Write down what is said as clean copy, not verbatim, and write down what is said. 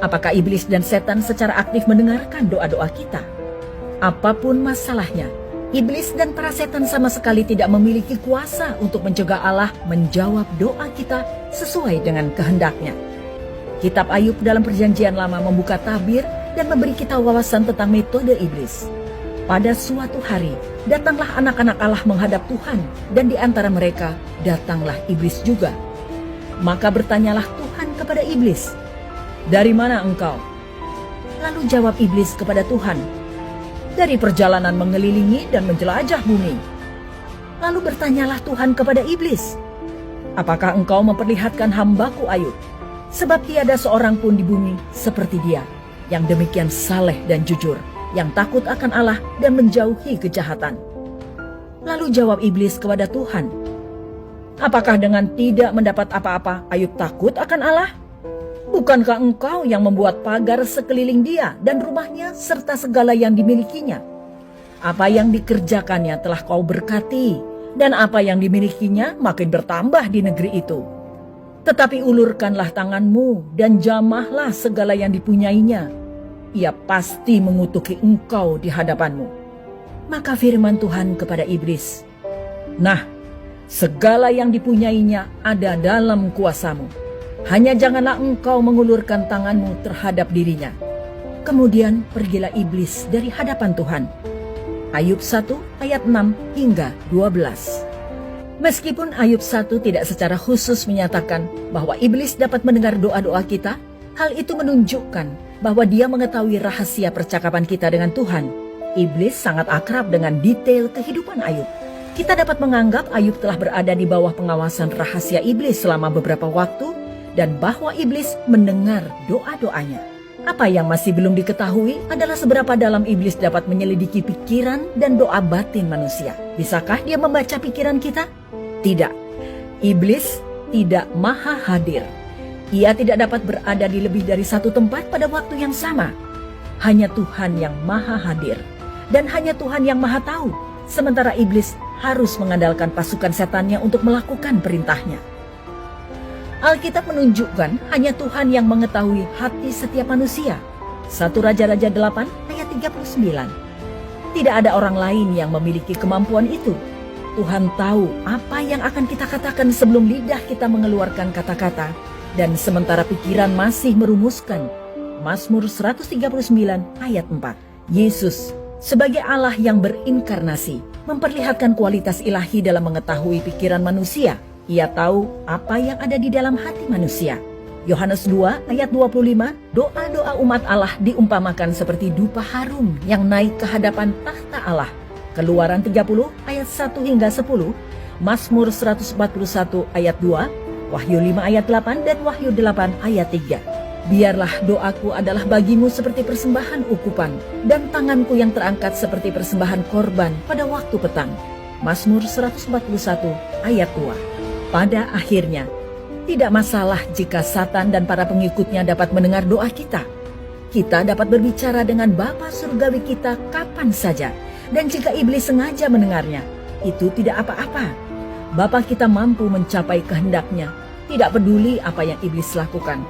Apakah iblis dan setan secara aktif mendengarkan doa-doa kita? Apapun masalahnya, iblis dan para setan sama sekali tidak memiliki kuasa untuk mencegah Allah menjawab doa kita sesuai dengan kehendaknya. Kitab Ayub dalam Perjanjian Lama membuka tabir dan memberi kita wawasan tentang metode iblis. Pada suatu hari, datanglah anak-anak Allah menghadap Tuhan, dan di antara mereka datanglah iblis juga. Maka bertanyalah Tuhan kepada iblis, "Dari mana engkau?" Lalu jawab iblis kepada Tuhan, "Dari perjalanan mengelilingi dan menjelajah bumi." Lalu bertanyalah Tuhan kepada iblis, "Apakah engkau memperlihatkan hambaku Ayub? Sebab tiada seorang pun di bumi seperti dia, yang demikian saleh dan jujur, yang takut akan Allah dan menjauhi kejahatan." Lalu jawab iblis kepada Tuhan, "Apakah dengan tidak mendapat apa-apa Ayub takut akan Allah? Bukankah engkau yang membuat pagar sekeliling dia dan rumahnya serta segala yang dimilikinya? Apa yang dikerjakannya telah kau berkati, dan apa yang dimilikinya makin bertambah di negeri itu. Tetapi ulurkanlah tanganmu dan jamahlah segala yang dipunyainya. Ia pasti mengutuki engkau di hadapanmu." Maka firman Tuhan kepada iblis, "Nah, segala yang dipunyainya ada dalam kuasamu. Hanya janganlah engkau mengulurkan tanganmu terhadap dirinya." Kemudian pergilah iblis dari hadapan Tuhan. Ayub 1 ayat 6 hingga 12. Meskipun Ayub 1 tidak secara khusus menyatakan bahwa iblis dapat mendengar doa-doa kita, hal itu menunjukkan bahwa dia mengetahui rahasia percakapan kita dengan Tuhan. Iblis sangat akrab dengan detail kehidupan Ayub. Kita dapat menganggap Ayub telah berada di bawah pengawasan rahasia iblis selama beberapa waktu, dan bahwa iblis mendengar doa-doanya. Apa yang masih belum diketahui adalah seberapa dalam iblis dapat menyelidiki pikiran dan doa batin manusia. Bisakah dia membaca pikiran kita? Tidak. Iblis tidak maha hadir. Ia tidak dapat berada di lebih dari satu tempat pada waktu yang sama. Hanya Tuhan yang maha hadir. Dan hanya Tuhan yang maha tahu. Sementara iblis harus mengandalkan pasukan setannya untuk melakukan perintahnya. Alkitab menunjukkan hanya Tuhan yang mengetahui hati setiap manusia. 1 Raja-Raja 8 ayat 39. Tidak ada orang lain yang memiliki kemampuan itu. Tuhan tahu apa yang akan kita katakan sebelum lidah kita mengeluarkan kata-kata, dan sementara pikiran masih merumuskan. Mazmur 139 ayat 4. Yesus sebagai Allah yang berinkarnasi memperlihatkan kualitas ilahi dalam mengetahui pikiran manusia. Ia tahu apa yang ada di dalam hati manusia. Yohanes 2 ayat 25, doa-doa umat Allah diumpamakan seperti dupa harum yang naik ke hadapan tahta Allah. Keluaran 30 ayat 1 hingga 10, Mazmur 141 ayat 2, Wahyu 5 ayat 8, dan Wahyu 8 ayat 3. Biarlah doaku adalah bagimu seperti persembahan ukupan, dan tanganku yang terangkat seperti persembahan korban pada waktu petang. Mazmur 141 ayat 2. Pada akhirnya, tidak masalah jika Satan dan para pengikutnya dapat mendengar doa kita. Kita dapat berbicara dengan Bapa Surgawi kita kapan saja, dan jika iblis sengaja mendengarnya, itu tidak apa-apa. Bapa kita mampu mencapai kehendaknya, tidak peduli apa yang iblis lakukan.